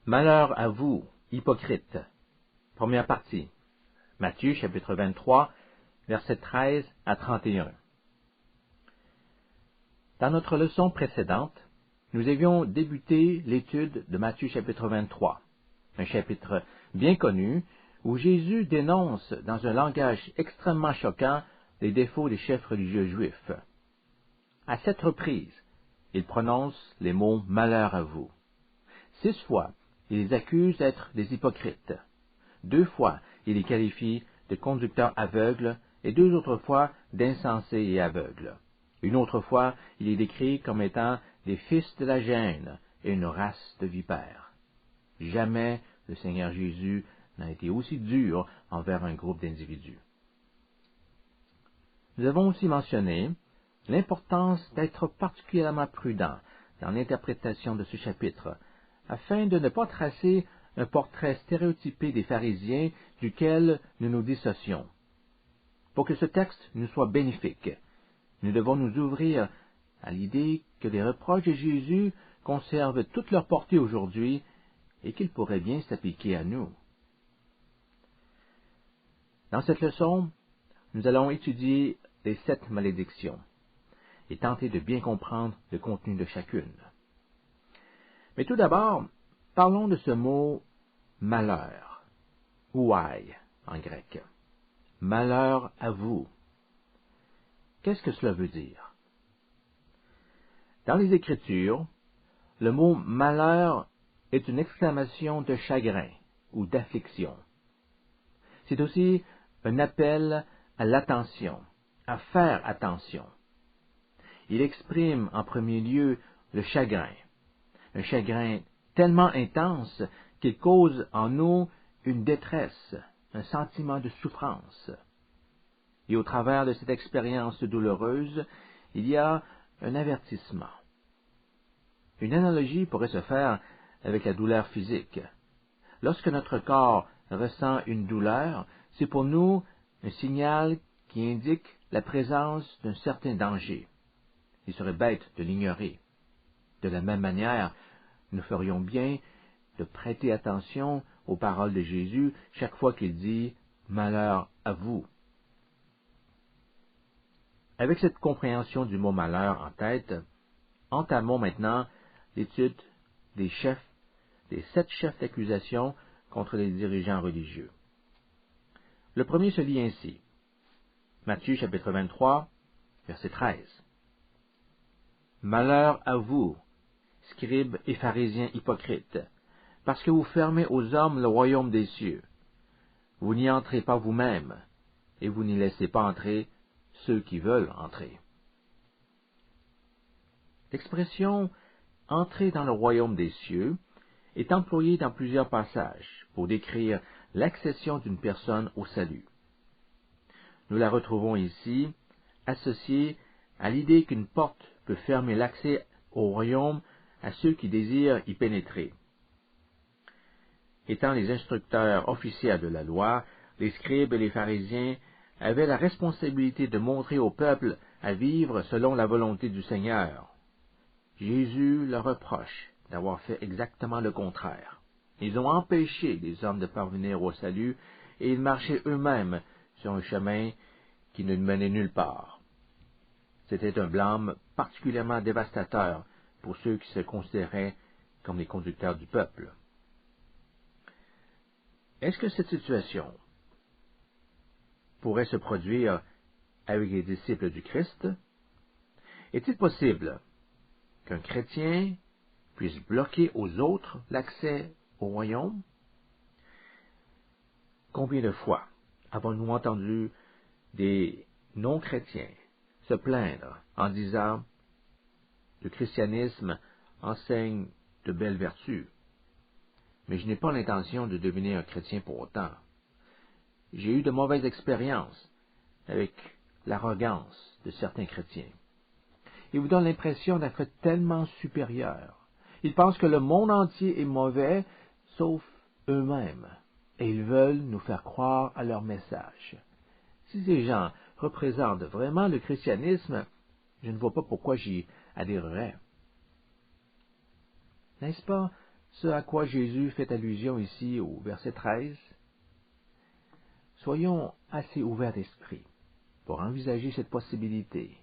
Malheur à vous, hypocrites. Première partie. Matthieu, chapitre 23, versets 13 à 31. Dans notre leçon précédente, nous avions débuté l'étude de Matthieu, chapitre 23, un chapitre bien connu où Jésus dénonce dans un langage extrêmement choquant les défauts des chefs religieux juifs. À 7 reprises, il prononce les mots « malheur à vous ». 6 fois, il les accuse d'être des hypocrites. 2 fois, il les qualifie de conducteurs aveugles et 2 autres fois d'insensés et aveugles. Une autre fois, il les décrit comme étant des fils de la gêne et une race de vipères. Jamais le Seigneur Jésus n'a été aussi dur envers un groupe d'individus. Nous avons aussi mentionné l'importance d'être particulièrement prudent dans l'interprétation de ce chapitre, afin de ne pas tracer un portrait stéréotypé des pharisiens duquel nous nous dissocions. Pour que ce texte nous soit bénéfique, nous devons nous ouvrir à l'idée que les reproches de Jésus conservent toute leur portée aujourd'hui et qu'ils pourraient bien s'appliquer à nous. Dans cette leçon, nous allons étudier les 7 malédictions et tenter de bien comprendre le contenu de chacune. Mais tout d'abord, parlons de ce mot « malheur » ou « aïe » en grec. « Malheur à vous ». Qu'est-ce que cela veut dire? Dans les Écritures, le mot « malheur » est une exclamation de chagrin ou d'affliction. C'est aussi un appel à l'attention, à faire attention. Il exprime en premier lieu le chagrin, un chagrin tellement intense qu'il cause en nous une détresse, un sentiment de souffrance. Et au travers de cette expérience douloureuse, il y a un avertissement. Une analogie pourrait se faire avec la douleur physique. Lorsque notre corps ressent une douleur, c'est pour nous un signal qui indique la présence d'un certain danger. Il serait bête de l'ignorer. De la même manière, nous ferions bien de prêter attention aux paroles de Jésus chaque fois qu'il dit « malheur à vous ». Avec cette compréhension du mot « malheur » en tête, entamons maintenant l'étude des 7 chefs d'accusation contre les dirigeants religieux. Le premier se lit ainsi. Matthieu chapitre 23, verset 13. Malheur à vous, scribes et pharisiens hypocrites, parce que vous fermez aux hommes le royaume des cieux. Vous n'y entrez pas vous-même, et vous n'y laissez pas entrer ceux qui veulent entrer. L'expression « entrer dans le royaume des cieux » est employée dans plusieurs passages pour décrire l'accession d'une personne au salut. Nous la retrouvons ici associée à l'idée qu'une porte peut fermer l'accès au royaume à ceux qui désirent y pénétrer. Étant les instructeurs officiels de la loi, les scribes et les pharisiens avaient la responsabilité de montrer au peuple à vivre selon la volonté du Seigneur. Jésus leur reproche d'avoir fait exactement le contraire. Ils ont empêché les hommes de parvenir au salut et ils marchaient eux-mêmes sur un chemin qui ne menait nulle part. C'était un blâme particulièrement dévastateur pour ceux qui se considéraient comme les conducteurs du peuple. Est-ce que cette situation pourrait se produire avec les disciples du Christ? Est-il possible qu'un chrétien puisse bloquer aux autres l'accès au royaume? Combien de fois avons-nous entendu des non-chrétiens se plaindre en disant « Le christianisme enseigne de belles vertus, mais je n'ai pas l'intention de devenir un chrétien pour autant. J'ai eu de mauvaises expériences avec l'arrogance de certains chrétiens. » Ils vous donnent l'impression d'être tellement supérieurs. Ils pensent que le monde entier est mauvais, sauf eux-mêmes, et ils veulent nous faire croire à leur message. Si ces gens représentent vraiment le christianisme, je ne vois pas pourquoi j'y adhérerais. N'est-ce pas ce à quoi Jésus fait allusion ici au verset 13, soyons assez ouverts d'esprit pour envisager cette possibilité.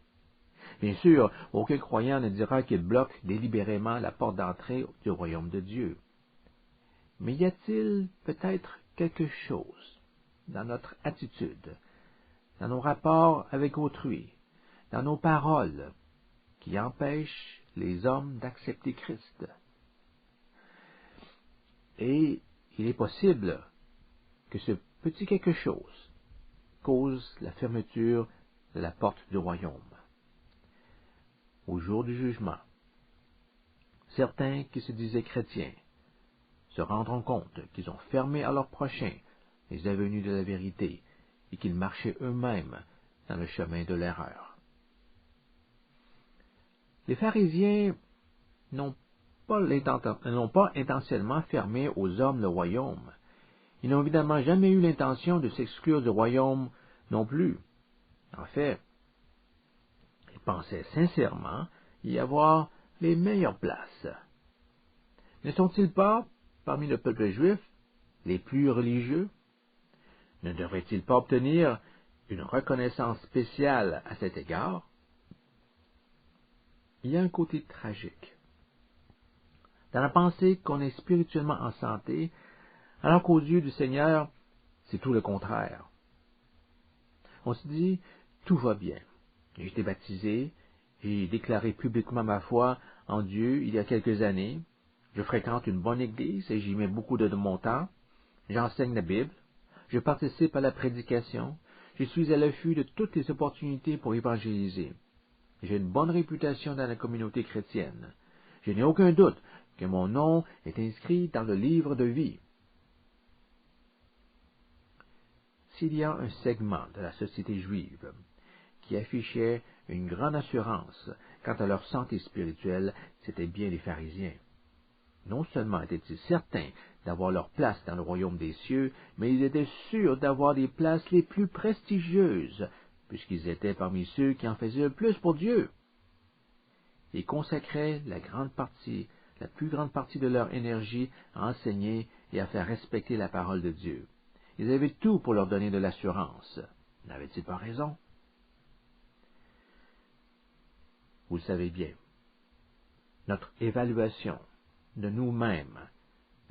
Bien sûr, aucun croyant ne dira qu'il bloque délibérément la porte d'entrée du royaume de Dieu. Mais y a-t-il peut-être quelque chose dans notre attitude, dans nos rapports avec autrui, dans nos paroles, qui empêche les hommes d'accepter Christ? Et il est possible que ce petit quelque chose cause la fermeture de la porte du royaume. Au jour du jugement, certains qui se disaient chrétiens se rendront compte qu'ils ont fermé à leur prochain les avenues de la vérité et qu'ils marchaient eux-mêmes dans le chemin de l'erreur. Les pharisiens n'ont pas intentionnellement fermé aux hommes le royaume. Ils n'ont évidemment jamais eu l'intention de s'exclure du royaume non plus. En fait, ils pensaient sincèrement y avoir les meilleures places. Ne sont-ils pas, parmi le peuple juif, les plus religieux? Ne devraient-ils pas obtenir une reconnaissance spéciale à cet égard? Il y a un côté tragique dans la pensée qu'on est spirituellement en santé, alors qu'aux yeux du Seigneur, c'est tout le contraire. On se dit, tout va bien. J'ai été baptisé, j'ai déclaré publiquement ma foi en Dieu il y a quelques années, je fréquente une bonne église et j'y mets beaucoup de mon temps, j'enseigne la Bible, je participe à la prédication, je suis à l'affût de toutes les opportunités pour évangéliser. J'ai une bonne réputation dans la communauté chrétienne. Je n'ai aucun doute que mon nom est inscrit dans le livre de vie. S'il y a un segment de la société juive qui affichait une grande assurance quant à leur santé spirituelle, c'était bien les pharisiens. Non seulement étaient-ils certains d'avoir leur place dans le royaume des cieux, mais ils étaient sûrs d'avoir des places les plus prestigieuses, puisqu'ils étaient parmi ceux qui en faisaient le plus pour Dieu. Ils consacraient la plus grande partie de leur énergie à enseigner et à faire respecter la parole de Dieu. Ils avaient tout pour leur donner de l'assurance. N'avaient-ils pas raison? Vous le savez bien, notre évaluation de nous-mêmes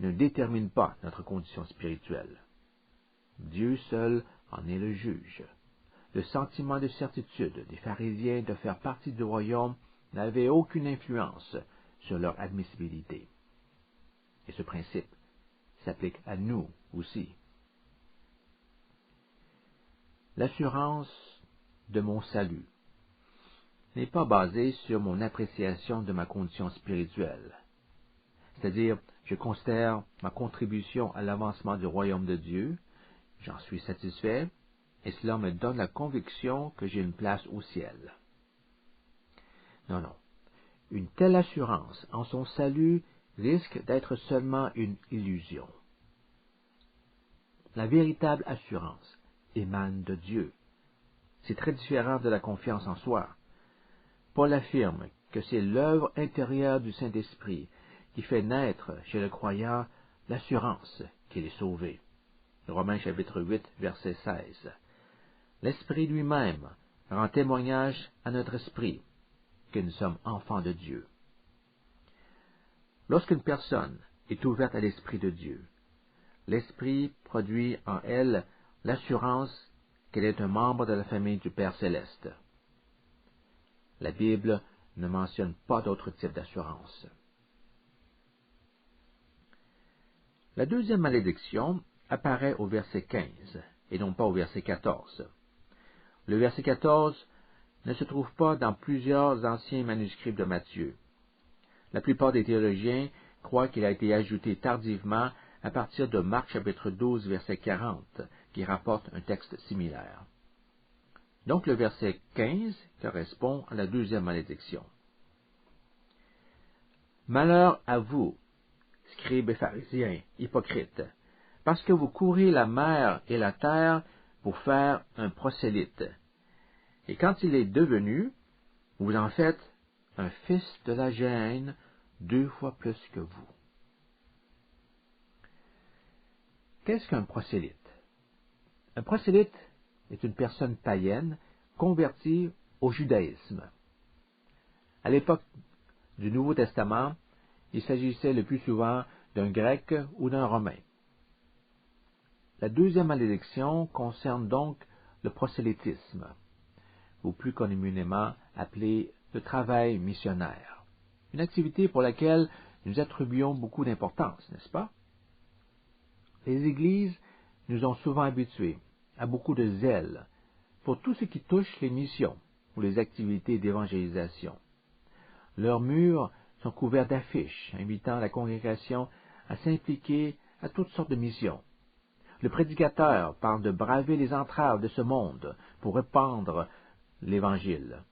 ne détermine pas notre condition spirituelle. Dieu seul en est le juge. Le sentiment de certitude des pharisiens de faire partie du royaume n'avait aucune influence sur leur admissibilité. Et ce principe s'applique à nous aussi. L'assurance de mon salut n'est pas basée sur mon appréciation de ma condition spirituelle. C'est-à-dire, je considère ma contribution à l'avancement du royaume de Dieu, j'en suis satisfait, et cela me donne la conviction que j'ai une place au ciel. Non. Une telle assurance en son salut risque d'être seulement une illusion. La véritable assurance émane de Dieu. C'est très différent de la confiance en soi. Paul affirme que c'est l'œuvre intérieure du Saint-Esprit qui fait naître chez le croyant l'assurance qu'il est sauvé. Romains chapitre 8, verset 16. L'Esprit lui-même rend témoignage à notre esprit que nous sommes enfants de Dieu. Lorsqu'une personne est ouverte à l'Esprit de Dieu, l'Esprit produit en elle l'assurance qu'elle est un membre de la famille du Père céleste. La Bible ne mentionne pas d'autre type d'assurance. La deuxième malédiction apparaît au verset 15 et non pas au verset 14. Le verset 14 ne se trouve pas dans plusieurs anciens manuscrits de Matthieu. La plupart des théologiens croient qu'il a été ajouté tardivement à partir de Marc chapitre 12, verset 40, qui rapporte un texte similaire. Donc le verset 15 correspond à la deuxième malédiction. Malheur à vous, scribes et pharisiens, hypocrites, parce que vous courez la mer et la terre pour faire un prosélyte. Et quand il est devenu, vous en faites un fils de la gêne 2 fois plus que vous. Qu'est-ce qu'un prosélyte? Un prosélyte est une personne païenne convertie au judaïsme. À l'époque du Nouveau Testament, il s'agissait le plus souvent d'un Grec ou d'un Romain. La deuxième malédiction concerne donc le prosélytisme, ou plus communément appelé le travail missionnaire, une activité pour laquelle nous attribuons beaucoup d'importance, n'est-ce pas? Les églises nous ont souvent habitués à beaucoup de zèle pour tout ce qui touche les missions ou les activités d'évangélisation. Leurs murs sont couverts d'affiches invitant la congrégation à s'impliquer à toutes sortes de missions. Le prédicateur parle de braver les entraves de ce monde pour répandre l'Évangile.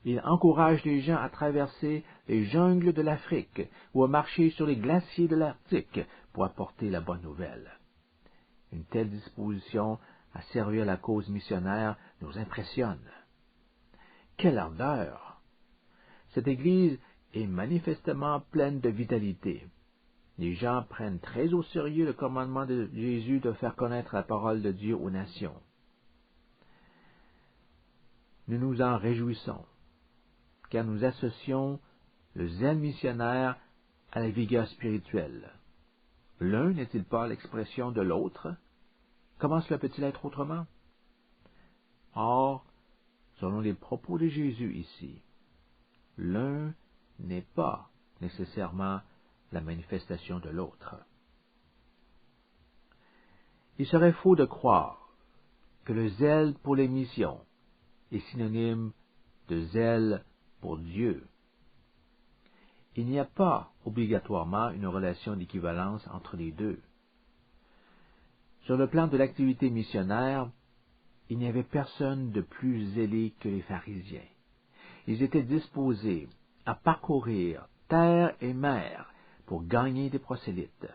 Il encourage les gens à traverser les jungles de l'Afrique ou à marcher sur les glaciers de l'Arctique pour apporter la bonne nouvelle. Une telle disposition à servir la cause missionnaire nous impressionne. Quelle ardeur! Cette Église est manifestement pleine de vitalité. Les gens prennent très au sérieux le commandement de Jésus de faire connaître la parole de Dieu aux nations. Nous nous en réjouissons, car nous associons le zèle missionnaire à la vigueur spirituelle. L'un n'est-il pas l'expression de l'autre? Comment cela peut-il être autrement? Or, selon les propos de Jésus ici, l'un n'est pas nécessairement la manifestation de l'autre. Il serait faux de croire que le zèle pour les missions est synonyme de zèle pour Dieu. Il n'y a pas obligatoirement une relation d'équivalence entre les deux. Sur le plan de l'activité missionnaire, il n'y avait personne de plus zélé que les pharisiens. Ils étaient disposés à parcourir terre et mer pour gagner des prosélytes.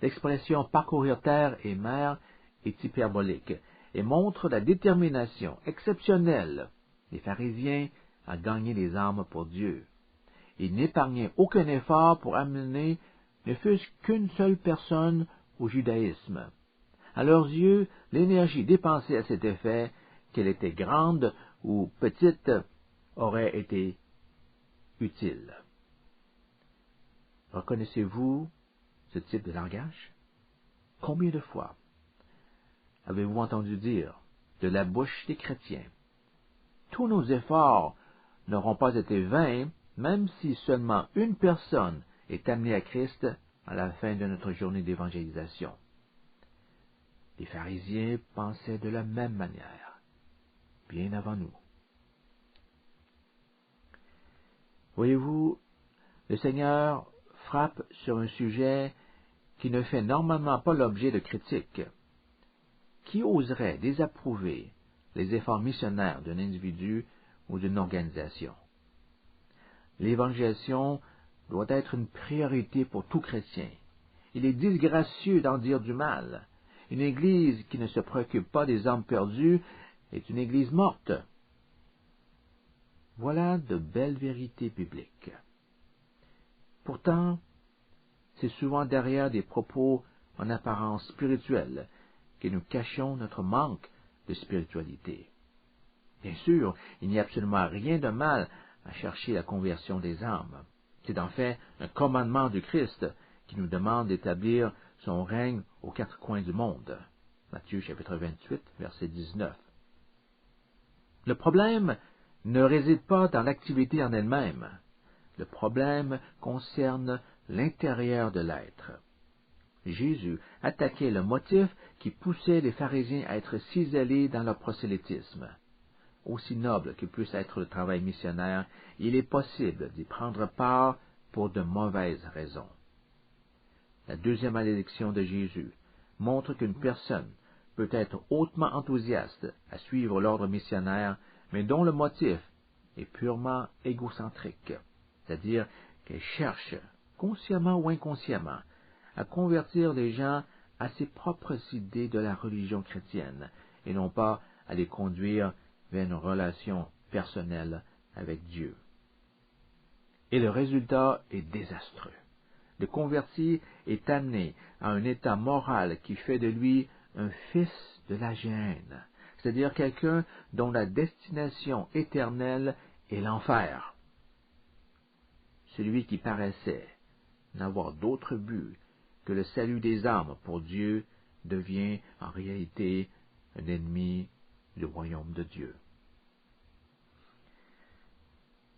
L'expression parcourir terre et mer est hyperbolique et montre la détermination exceptionnelle des pharisiens à gagner les âmes pour Dieu. Ils n'épargnaient aucun effort pour amener ne fût-ce qu'une seule personne au judaïsme. À leurs yeux, l'énergie dépensée à cet effet, qu'elle était grande ou petite, aurait été utile. Reconnaissez-vous ce type de langage? Combien de fois avez-vous entendu dire de la bouche des chrétiens: tous nos efforts n'auront pas été vains, même si seulement une personne est amenée à Christ à la fin de notre journée d'évangélisation. Les pharisiens pensaient de la même manière, bien avant nous. Voyez-vous, le Seigneur frappe sur un sujet qui ne fait normalement pas l'objet de critiques. Qui oserait désapprouver les efforts missionnaires d'un individu ou d'une organisation? L'évangélisation doit être une priorité pour tout chrétien. Il est disgracieux d'en dire du mal. Une Église qui ne se préoccupe pas des âmes perdues est une Église morte. Voilà de belles vérités bibliques. Pourtant, c'est souvent derrière des propos en apparence spirituels que nous cachons notre manque de spiritualité. Bien sûr, il n'y a absolument rien de mal à chercher la conversion des âmes. C'est en fait un commandement du Christ qui nous demande d'établir son règne aux quatre coins du monde. Matthieu chapitre 28, verset 19. Le problème ne réside pas dans l'activité en elle-même. Le problème concerne l'intérieur de l'être. Jésus attaquait le motif qui poussait les pharisiens à être si zélés dans leur prosélytisme. Aussi noble que puisse être le travail missionnaire, il est possible d'y prendre part pour de mauvaises raisons. La deuxième malédiction de Jésus montre qu'une personne peut être hautement enthousiaste à suivre l'ordre missionnaire, mais dont le motif est purement égocentrique, c'est-à-dire qu'elle cherche, consciemment ou inconsciemment, à convertir les gens à ses propres idées de la religion chrétienne, et non pas à les conduire vers une relation personnelle avec Dieu. Et le résultat est désastreux. le converti est amené à un état moral qui fait de lui un fils de la gêne, c'est-à-dire quelqu'un dont la destination éternelle est l'enfer. Celui qui paraissait n'avoir d'autre but que le salut des âmes pour Dieu devient en réalité un ennemi du royaume de Dieu.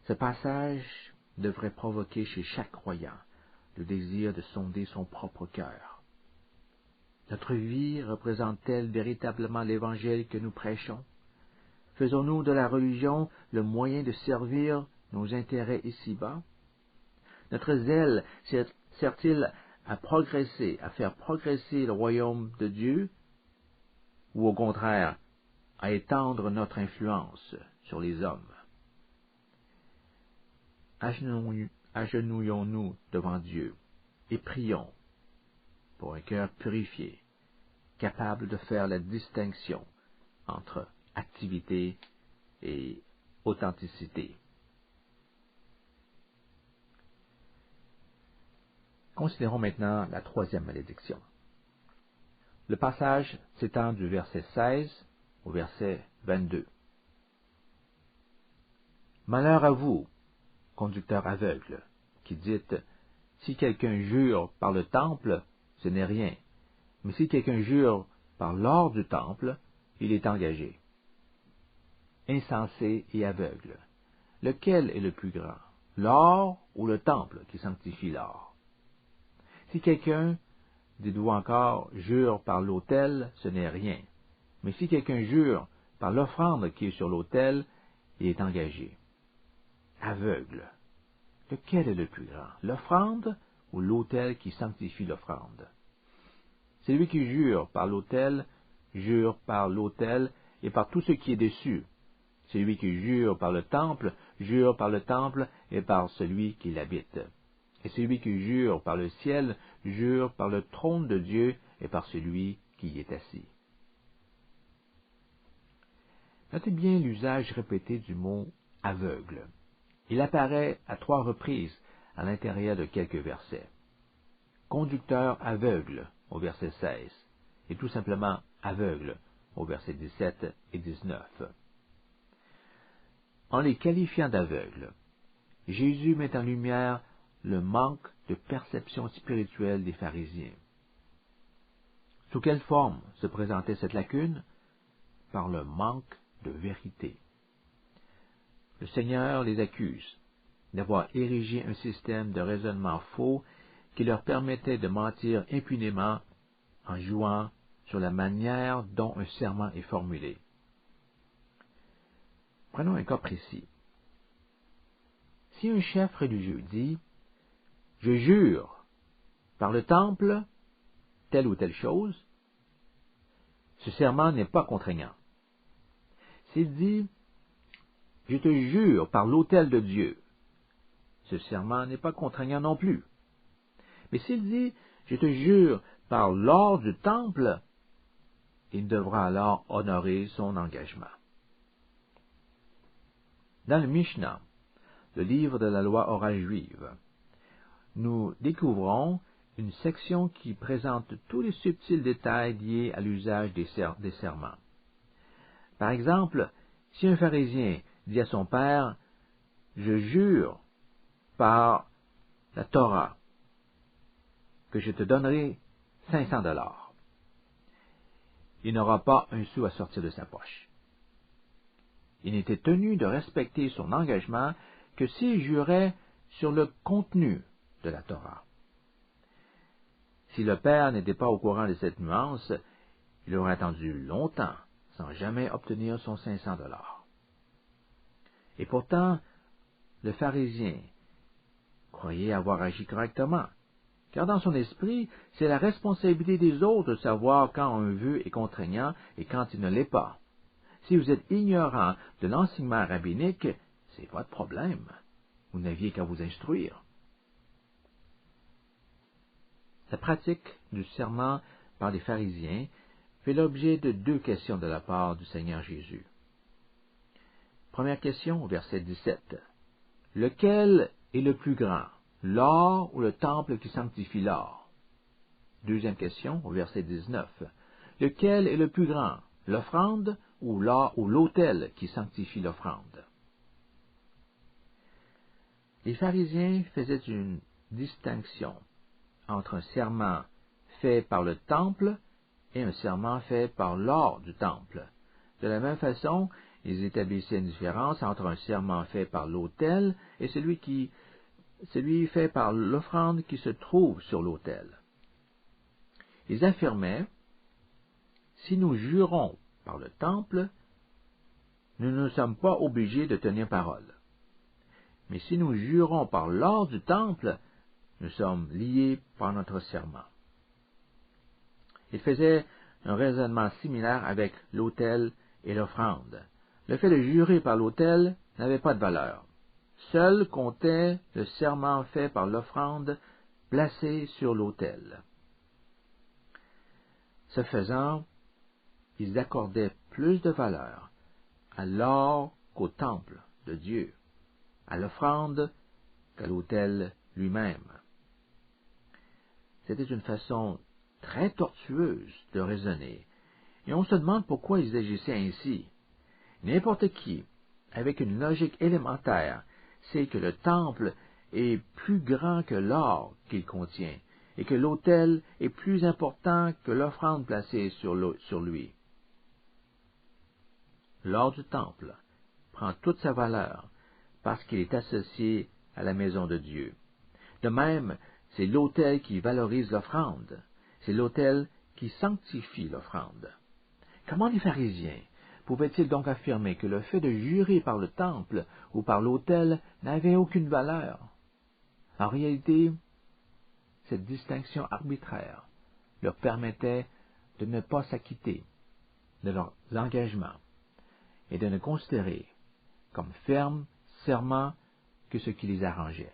Ce passage devrait provoquer chez chaque croyant le désir de sonder son propre cœur. Notre vie représente-t-elle véritablement l'Évangile que nous prêchons? Faisons-nous de la religion le moyen de servir nos intérêts ici-bas? Notre zèle sert-il à faire progresser le royaume de Dieu, ou au contraire, à étendre notre influence sur les hommes? Agenouillons-nous devant Dieu et prions pour un cœur purifié, capable de faire la distinction entre activité et authenticité. Considérons maintenant la troisième malédiction. Le passage s'étend du verset 16 au verset 22. Malheur à vous, conducteurs aveugles, qui dites, si quelqu'un jure par le temple, ce n'est rien, mais si quelqu'un jure par l'or du temple, il est engagé. Insensé et aveugle, lequel est le plus grand, l'or ou le temple qui sanctifie l'or? Si quelqu'un, dites-vous encore, jure par l'autel, ce n'est rien, mais si quelqu'un jure par l'offrande qui est sur l'autel, il est engagé. Aveugle, lequel est le plus grand, l'offrande ou l'autel qui sanctifie l'offrande? Celui qui jure par l'autel et par tout ce qui est dessus. Celui qui jure par le temple et par celui qui l'habite. Et celui qui jure par le ciel jure par le trône de Dieu et par celui qui y est assis. Notez bien l'usage répété du mot aveugle. Il apparaît à 3 reprises à l'intérieur de quelques versets. Conducteur aveugle au verset 16 et tout simplement aveugle au verset 17 et 19. En les qualifiant d'aveugles, Jésus met en lumière le manque de perception spirituelle des pharisiens. Sous quelle forme se présentait cette lacune? Par le manque de vérité. Le Seigneur les accuse d'avoir érigé un système de raisonnement faux qui leur permettait de mentir impunément en jouant sur la manière dont un serment est formulé. Prenons un cas précis. Si un chef religieux dit « Je jure par le temple telle ou telle chose », ce serment n'est pas contraignant. S'il dit « Je te jure par l'autel de Dieu », ce serment n'est pas contraignant non plus. Mais s'il dit « Je te jure par l'or du temple », il devra alors honorer son engagement. Dans le Mishnah, le livre de la loi orale juive, nous découvrons une section qui présente tous les subtils détails liés à l'usage des serments. Par exemple, si un pharisien dit à son père « Je jure par la Torah que je te donnerai 500 $. Il n'aura pas un sou à sortir de sa poche. Il n'était tenu de respecter son engagement que s'il jurait sur le contenu de la Torah. Si le père n'était pas au courant de cette nuance, il aurait attendu longtemps sans jamais obtenir son 500 $. Et pourtant, le pharisien croyait avoir agi correctement, car dans son esprit, c'est la responsabilité des autres de savoir quand un vœu est contraignant et quand il ne l'est pas. Si vous êtes ignorant de l'enseignement rabbinique, c'est votre problème. Vous n'aviez qu'à vous instruire. La pratique du serment par les pharisiens fait l'objet de 2 questions de la part du Seigneur Jésus. Première question, au verset 17. Lequel est le plus grand, l'or ou le temple qui sanctifie l'or? Deuxième question, au verset 19. Lequel est le plus grand, l'offrande ou l'autel qui sanctifie l'offrande? Les pharisiens faisaient une distinction entre un serment fait par le temple et un serment fait par l'or du temple. De la même façon, ils établissaient une différence entre un serment fait par l'autel et celui fait par l'offrande qui se trouve sur l'autel. Ils affirmaient, si nous jurons par le temple, nous ne sommes pas obligés de tenir parole. Mais si nous jurons par l'or du temple, nous sommes liés par notre serment. Ils faisaient un raisonnement similaire avec l'autel et l'offrande. Le fait de jurer par l'autel n'avait pas de valeur. Seul comptait le serment fait par l'offrande placée sur l'autel. Ce faisant, ils accordaient plus de valeur à l'or qu'au temple de Dieu, à l'offrande qu'à l'autel lui-même. C'était une façon très tortueuse de raisonner, et on se demande pourquoi ils agissaient ainsi. N'importe qui, avec une logique élémentaire, sait que le temple est plus grand que l'or qu'il contient, et que l'autel est plus important que l'offrande placée sur lui. L'or du temple prend toute sa valeur parce qu'il est associé à la maison de Dieu. De même, c'est l'autel qui valorise l'offrande, c'est l'autel qui sanctifie l'offrande. Comment les pharisiens pouvaient-ils donc affirmer que le fait de jurer par le temple ou par l'autel n'avait aucune valeur? En réalité, cette distinction arbitraire leur permettait de ne pas s'acquitter de leurs engagements et de ne considérer comme ferme serment que ce qui les arrangeait.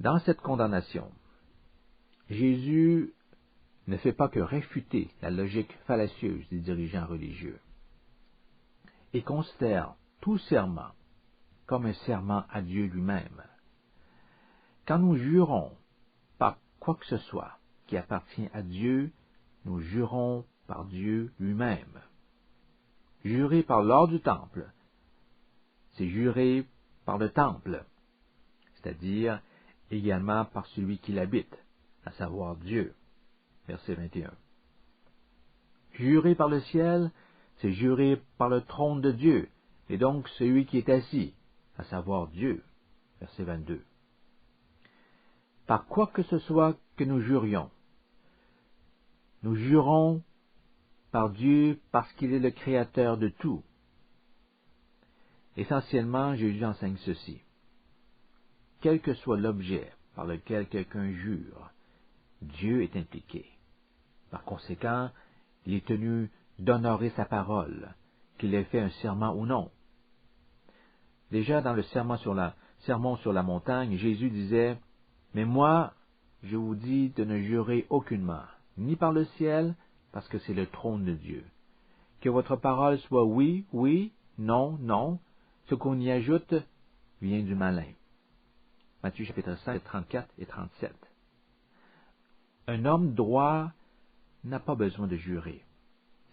Dans cette condamnation, Jésus ne fait pas que réfuter la logique fallacieuse des dirigeants religieux et considère tout serment comme un serment à Dieu lui-même. Quand nous jurons par quoi que ce soit qui appartient à Dieu, nous jurons par Dieu lui-même. Jurer par l'or du temple, c'est jurer par le temple, c'est-à-dire également par celui qui l'habite, à savoir Dieu. Verset 21. Jurer par le ciel, c'est jurer par le trône de Dieu, et donc celui qui est assis, à savoir Dieu. Verset 22. Par quoi que ce soit que nous jurions, nous jurons par Dieu parce qu'il est le créateur de tout. Essentiellement, Jésus enseigne ceci. Quel que soit l'objet par lequel quelqu'un jure, Dieu est impliqué. Par conséquent, il est tenu d'honorer sa parole, qu'il ait fait un serment ou non. Déjà dans le sermon sur la montagne, Jésus disait, « Mais moi, je vous dis de ne jurer aucunement, ni par le ciel, parce que c'est le trône de Dieu. Que votre parole soit oui, oui, non, non, ce qu'on y ajoute vient du malin. » Matthieu chapitre 5, 34 et 37. Un homme droit n'a pas besoin de jurer.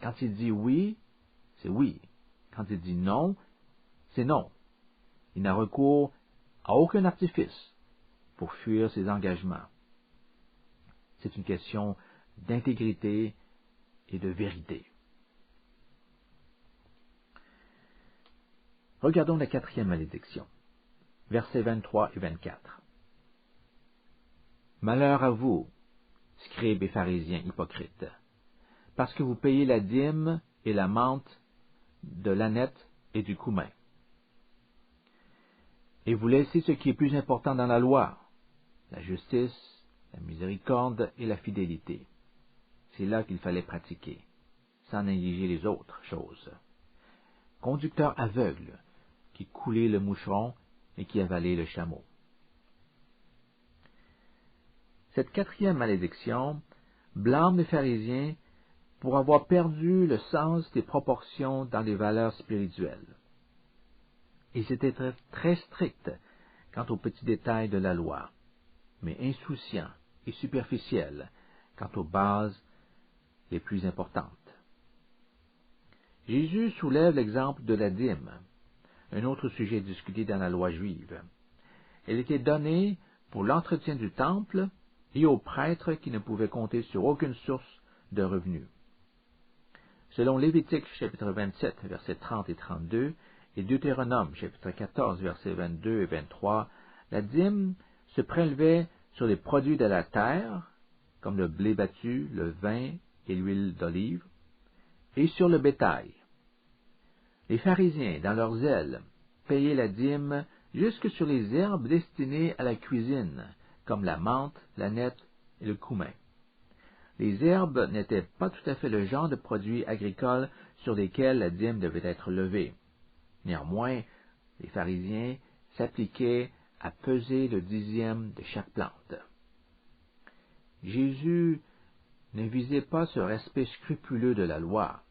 Quand il dit oui, c'est oui. Quand il dit non, c'est non. Il n'a recours à aucun artifice pour fuir ses engagements. C'est une question d'intégrité et de vérité. Regardons la 4e malédiction, versets 23 et 24. Malheur à vous, scribes et pharisiens hypocrites, parce que vous payez la dîme et la menthe de l'ânette et du cumin. Et vous laissez ce qui est plus important dans la loi, la justice, la miséricorde et la fidélité. C'est là qu'il fallait pratiquer, sans négliger les autres choses. Conducteur aveugle, qui coulait le moucheron et qui avalait le chameau. Cette 4e malédiction blâme les pharisiens pour avoir perdu le sens des proportions dans les valeurs spirituelles. Ils étaient très, très stricts quant aux petits détails de la loi, mais insouciants et superficiels quant aux bases les plus importantes. Jésus soulève l'exemple de la dîme, un autre sujet discuté dans la loi juive. Elle était donnée pour l'entretien du temple et aux prêtres qui ne pouvaient compter sur aucune source de revenus. Selon Lévitique chapitre 27, versets 30 et 32, et Deutéronome chapitre 14, versets 22 et 23, la dîme se prélevait sur les produits de la terre, comme le blé battu, le vin et l'huile d'olive, et sur le bétail. Les pharisiens, dans leur zèle, payaient la dîme jusque sur les herbes destinées à la cuisine, comme la menthe, l'aneth et le cumin. Les herbes n'étaient pas tout à fait le genre de produits agricoles sur lesquels la dîme devait être levée. Néanmoins, les pharisiens s'appliquaient à peser le dixième de chaque plante. Jésus ne visait pas ce respect scrupuleux de la loi.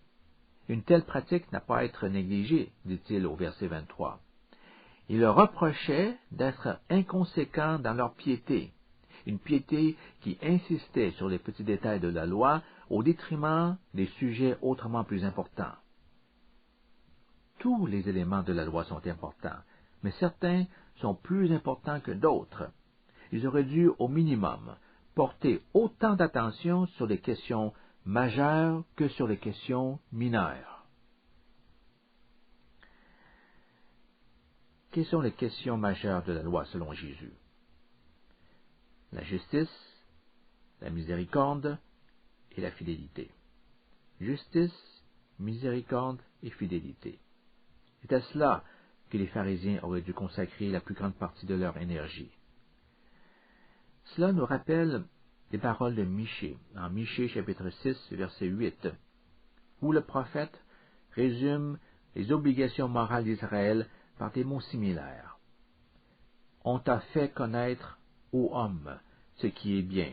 Une telle pratique n'a pas à être négligée, dit-il au verset 23. Il leur reprochait d'être inconséquents dans leur piété, une piété qui insistait sur les petits détails de la loi au détriment des sujets autrement plus importants. Tous les éléments de la loi sont importants, mais certains sont plus importants que d'autres. Ils auraient dû, au minimum, porter autant d'attention sur les questions majeures que sur les questions mineures. Quelles sont les questions majeures de la loi selon Jésus? La justice, la miséricorde et la fidélité. Justice, miséricorde et fidélité. C'est à cela que les pharisiens auraient dû consacrer la plus grande partie de leur énergie. Cela nous rappelle les paroles de Michée, en Michée chapitre 6, verset 8, où le prophète résume les obligations morales d'Israël par des mots similaires. On t'a fait connaître, ô homme, ce qui est bien.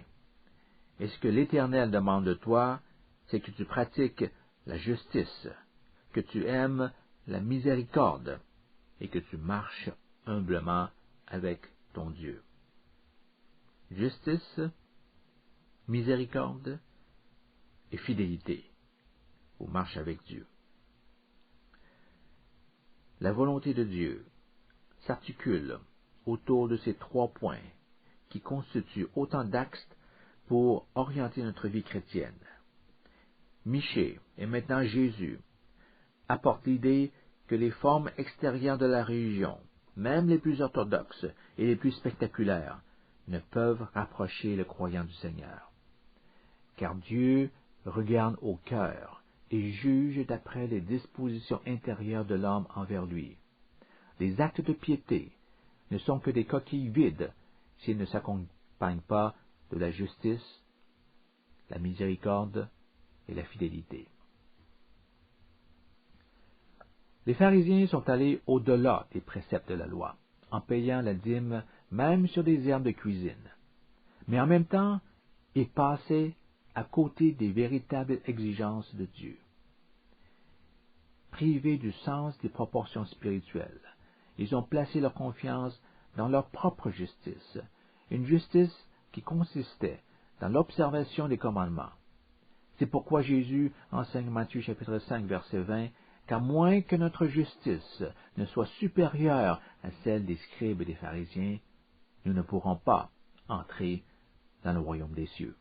Et ce que l'Éternel demande de toi, c'est que tu pratiques la justice, que tu aimes la miséricorde et que tu marches humblement avec ton Dieu. Justice, miséricorde et fidélité ou marche avec Dieu. La volonté de Dieu s'articule autour de ces trois points qui constituent autant d'axes pour orienter notre vie chrétienne. Michée et maintenant Jésus apportent l'idée que les formes extérieures de la religion, même les plus orthodoxes et les plus spectaculaires, ne peuvent rapprocher le croyant du Seigneur. Car Dieu regarde au cœur et juge d'après les dispositions intérieures de l'homme envers lui. Les actes de piété ne sont que des coquilles vides s'ils ne s'accompagnent pas de la justice, la miséricorde et la fidélité. Les pharisiens sont allés au-delà des préceptes de la loi, en payant la dîme même sur des herbes de cuisine. Mais en même temps, ils passaient à côté des véritables exigences de Dieu. Privés du sens des proportions spirituelles, ils ont placé leur confiance dans leur propre justice, une justice qui consistait dans l'observation des commandements. C'est pourquoi Jésus enseigne Matthieu chapitre 5, verset 20, qu'à moins que notre justice ne soit supérieure à celle des scribes et des pharisiens, nous ne pourrons pas entrer dans le royaume des cieux.